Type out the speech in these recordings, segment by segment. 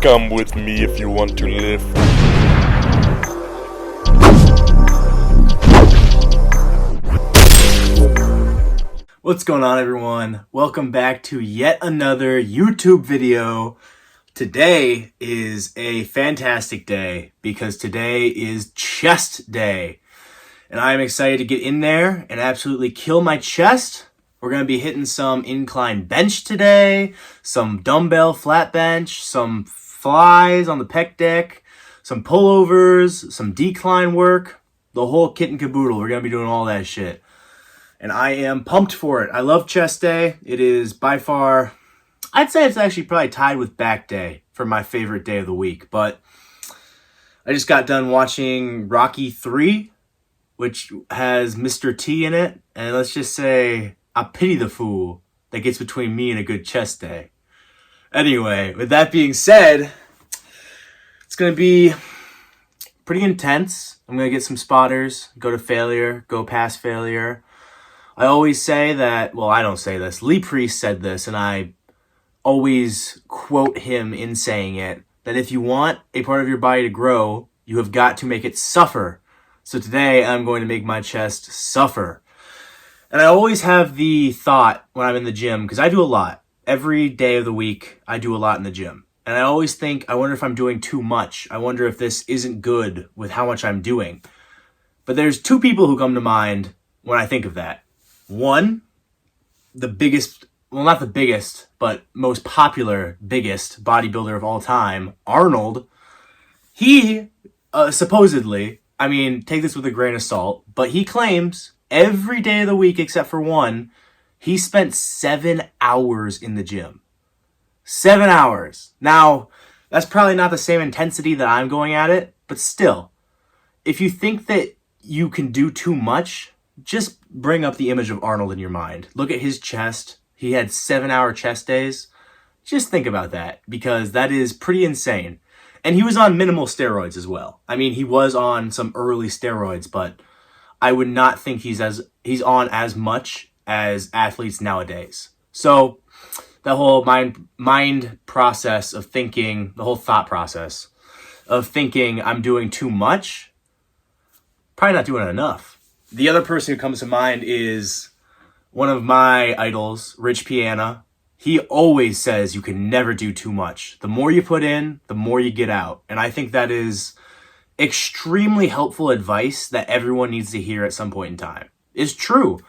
Come with me if you want to live. What's going on, everyone? Welcome back to yet another YouTube video. Today is a fantastic day because today is chest day. And I'm excited to get in there and absolutely kill my chest. We're going to be hitting some incline bench today, some dumbbell flat bench, some flies on the pec deck, some pullovers, some decline work, the whole kit and caboodle. We're going to be doing all that shit. And I am pumped for it. I love chest day. It is by far, I'd say it's actually probably tied with back day for my favorite day of the week. But I just got done watching Rocky 3, which has Mr. T in it. And let's just say, I pity the fool that gets between me and a good chest day. Anyway, with that being said, it's going to be pretty intense. I'm going to get some spotters, go to failure, go past failure. I always say that, well, I don't say this. Lee Priest said this, and I always quote him in saying it, that if you want a part of your body to grow, you have got to make it suffer. So today, I'm going to make my chest suffer. And I always have the thought when I'm in the gym, because I do a lot. Every day of the week, I do a lot in the gym. And I always think, I wonder if I'm doing too much. I wonder if this isn't good with how much I'm doing. But there's two people who come to mind when I think of that. One, the biggest, well, not the biggest, but most popular, biggest bodybuilder of all time, Arnold. He, supposedly, I mean, take this with a grain of salt, but he claims every day of the week except for one, he spent 7 hours in the gym. 7 hours. Now, that's probably not the same intensity that I'm going at it, but still, if you think that you can do too much, just bring up the image of Arnold in your mind. Look at his chest. He had 7-hour chest days. Just think about that, because that is pretty insane. And he was on minimal steroids as well. I mean, he was on some early steroids, but I would not think he's on as much as athletes nowadays. So the whole mind process of thinking, the whole thought process of thinking I'm doing too much, probably not doing enough. The other person who comes to mind is one of my idols, Rich Piana. He always says you can never do too much. The more you put in, the more you get out. And I think that is extremely helpful advice that everyone needs to hear at some point in time. It's true.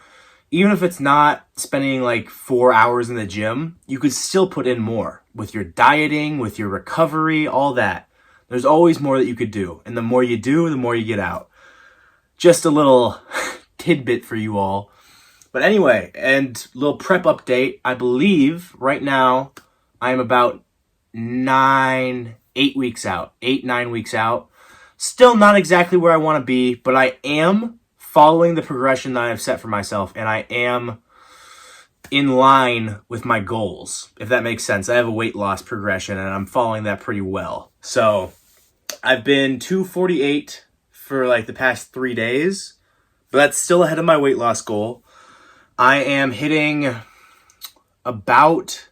Even if it's not spending like 4 hours in the gym, you could still put in more with your dieting, with your recovery, all that. There's always more that you could do. And the more you do, the more you get out. Just a little tidbit for you all. But anyway, and little prep update. I believe right now I am about 9 weeks out. 9 weeks out. Still not exactly where I want to be, but I am following the progression that I've set for myself, and I am in line with my goals, if that makes sense. I have a weight loss progression, and I'm following that pretty well. So I've been 248 for like the past 3 days, but that's still ahead of my weight loss goal. I am hitting about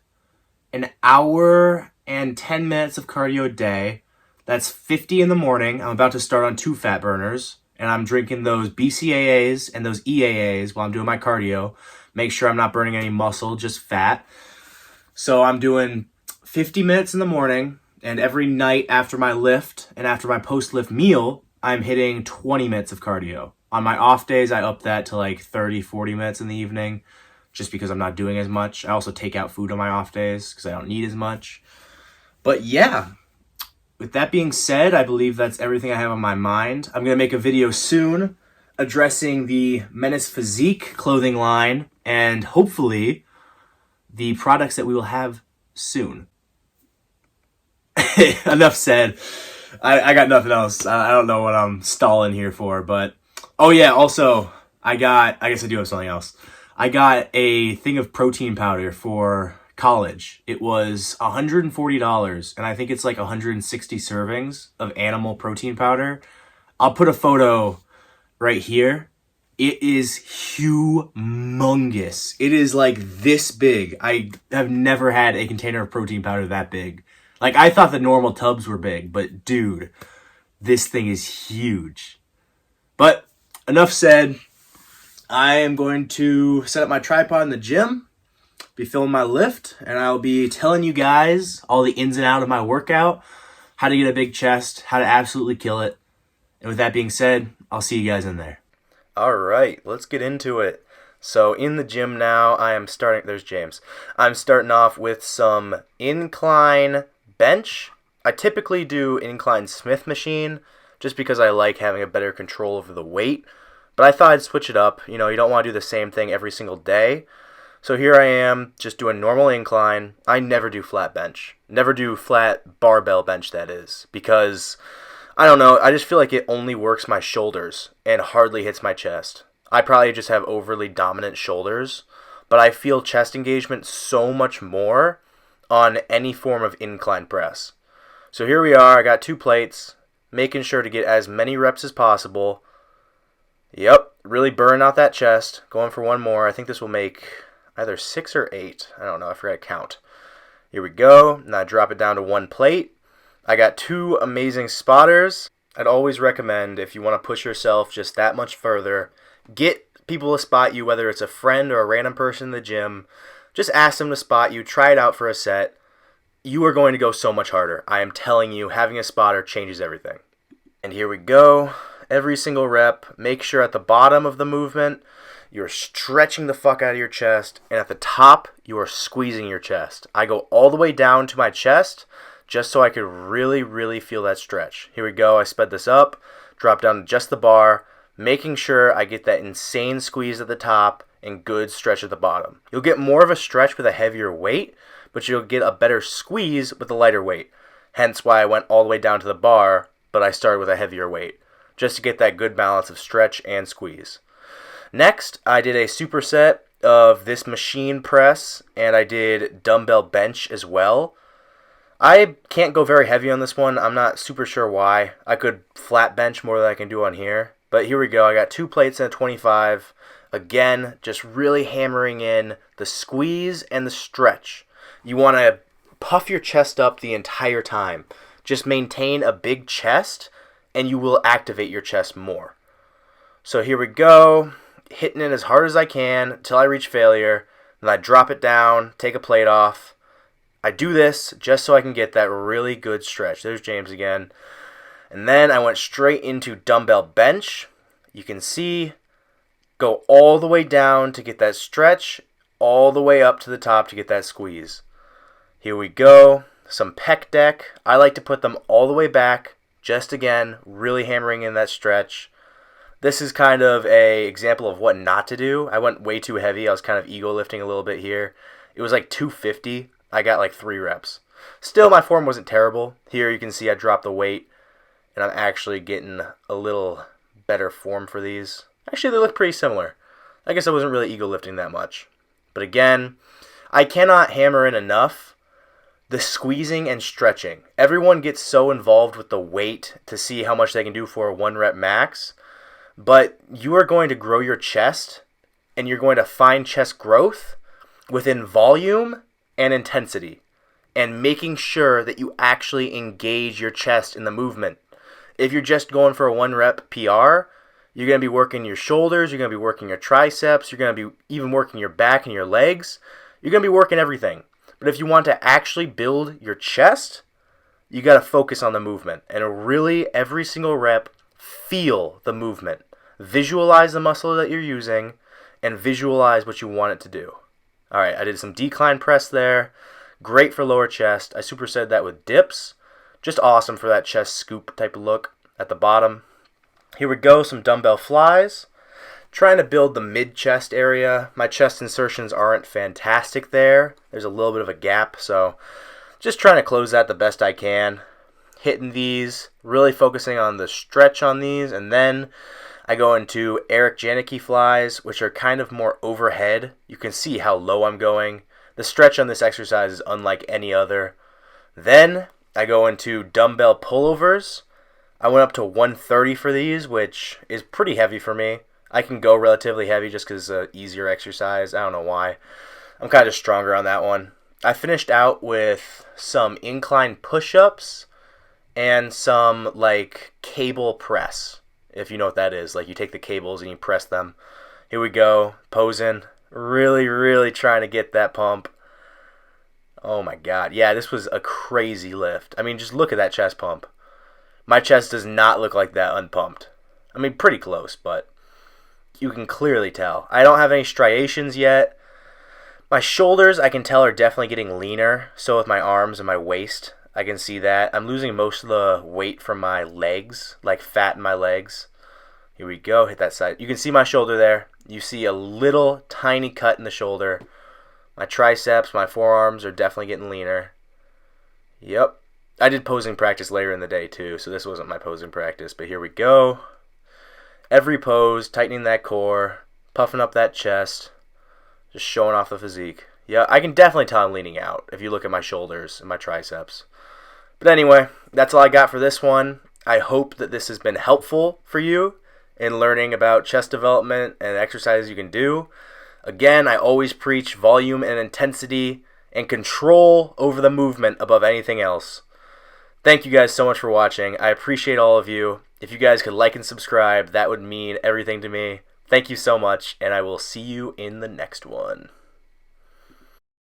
an hour and 10 minutes of cardio a day. That's 50 in the morning. I'm about to start on 2 fat burners, and I'm drinking those BCAAs and those EAAs while I'm doing my cardio. Make sure I'm not burning any muscle, just fat. So I'm doing 50 minutes in the morning, and every night after my lift and after my post-lift meal, I'm hitting 20 minutes of cardio. On my off days, I up that to like 30, 40 minutes in the evening, just because I'm not doing as much. I also take out food on my off days because I don't need as much. But yeah, with that being said, I believe that's everything I have on my mind. I'm going to make a video soon addressing the Menace Physique clothing line and hopefully the products that we will have soon. Enough said. I got nothing else. I don't know what I'm stalling here for, but oh yeah, also I guess I do have something else. I got a thing of protein powder for college. It was $140, and I think it's like 160 servings of animal protein powder. I'll put a photo right here. It is humongous. It is like this big. I have never had a container of protein powder that big. Like, I thought the normal tubs were big, but dude, this thing is huge. But enough said. I am going to set up my tripod in the gym, be filming my lift, and I'll be telling you guys all the ins and outs of my workout, how to get a big chest, how to absolutely kill it. And with that being said, I'll see you guys in there. All right, let's get into it. So in the gym now, there's James. I'm starting off with some incline bench. I typically do incline Smith machine just because I like having a better control over the weight. But I thought I'd switch it up. You know, you don't want to do the same thing every single day. So here I am, just doing normal incline. I never do flat bench. Never do flat barbell bench, that is. Because, I don't know, I just feel like it only works my shoulders and hardly hits my chest. I probably just have overly dominant shoulders. But I feel chest engagement so much more on any form of incline press. So here we are, I got 2 plates, making sure to get as many reps as possible. Yep, really burn out that chest. Going for one more. I think this will make either 6 or 8. I don't know, I forgot to count. Here we go. Now drop it down to 1 plate. I got 2 amazing spotters. I'd always recommend, if you want to push yourself just that much further, get people to spot you, whether it's a friend or a random person in the gym. Just ask them to spot you. Try it out for a set. You are going to go so much harder. I am telling you, having a spotter changes everything. And here we go. Every single rep, make sure at the bottom of the movement, you're stretching the fuck out of your chest, and at the top, you are squeezing your chest. I go all the way down to my chest, just so I could really, really feel that stretch. Here we go, I sped this up, drop down to just the bar, making sure I get that insane squeeze at the top and good stretch at the bottom. You'll get more of a stretch with a heavier weight, but you'll get a better squeeze with a lighter weight. Hence why I went all the way down to the bar, but I started with a heavier weight, just to get that good balance of stretch and squeeze. Next, I did a superset of this machine press, and I did dumbbell bench as well. I can't go very heavy on this one. I'm not super sure why. I could flat bench more than I can do on here. But here we go. I got 2 plates and a 25. Again, just really hammering in the squeeze and the stretch. You want to puff your chest up the entire time. Just maintain a big chest, and you will activate your chest more. So here we go, hitting it as hard as I can until I reach failure. Then I drop it down, take a plate off. I do this just so I can get that really good stretch. There's James again. And then I went straight into dumbbell bench. You can see, go all the way down to get that stretch, all the way up to the top to get that squeeze. Here we go, some pec deck. I like to put them all the way back. Just again, really hammering in that stretch. This is kind of an example of what not to do. I went way too heavy. I was kind of ego lifting a little bit here. It was like 250. I got like 3 reps. Still, my form wasn't terrible. Here you can see I dropped the weight, and I'm actually getting a little better form for these. Actually, they look pretty similar. I guess I wasn't really ego lifting that much. But again, I cannot hammer in enough the squeezing and stretching. Everyone gets so involved with the weight to see how much they can do for a 1 rep max, but you are going to grow your chest, and you're going to find chest growth within volume and intensity, and making sure that you actually engage your chest in the movement. If you're just going for a 1 rep PR, you're going to be working your shoulders, you're going to be working your triceps, you're going to be even working your back and your legs. You're going to be working everything. But if you want to actually build your chest, you got to focus on the movement. And really, every single rep, feel the movement. Visualize the muscle that you're using, and visualize what you want it to do. All right, I did some decline press there. Great for lower chest. I superset that with dips. Just awesome for that chest scoop type of look at the bottom. Here we go, some dumbbell flies. Trying to build the mid-chest area. My chest insertions aren't fantastic there. There's a little bit of a gap, so just trying to close that the best I can. Hitting these, really focusing on the stretch on these, and then I go into Eric Janicki flies, which are kind of more overhead. You can see how low I'm going. The stretch on this exercise is unlike any other. Then I go into dumbbell pullovers. I went up to 130 for these, which is pretty heavy for me. I can go relatively heavy just because it's an easier exercise. I don't know why. I'm kind of stronger on that one. I finished out with some incline push-ups and some like cable press, if you know what that is. Like you take the cables and you press them. Here we go, posing, really trying to get that pump. Oh my god, yeah, this was a crazy lift. I mean, just look at that chest pump. My chest does not look like that unpumped. I mean, pretty close, but you can clearly tell. I don't have any striations yet. My shoulders, I can tell, are definitely getting leaner. So with my arms and my waist, I can see that. I'm losing most of the weight from my legs, like fat in my legs. Here we go, hit that side. You can see my shoulder there. You see a little tiny cut in the shoulder. My triceps, my forearms are definitely getting leaner. Yep. I did posing practice later in the day too, so this wasn't my posing practice, but here we go. Every pose, tightening that core, puffing up that chest, just showing off the physique. Yeah, I can definitely tell I'm leaning out if you look at my shoulders and my triceps. But anyway, that's all I got for this one. I hope that this has been helpful for you in learning about chest development and exercises you can do. Again, I always preach volume and intensity and control over the movement above anything else. Thank you guys so much for watching. I appreciate all of you. If you guys could like and subscribe, that would mean everything to me. Thank you so much, and I will see you in the next one.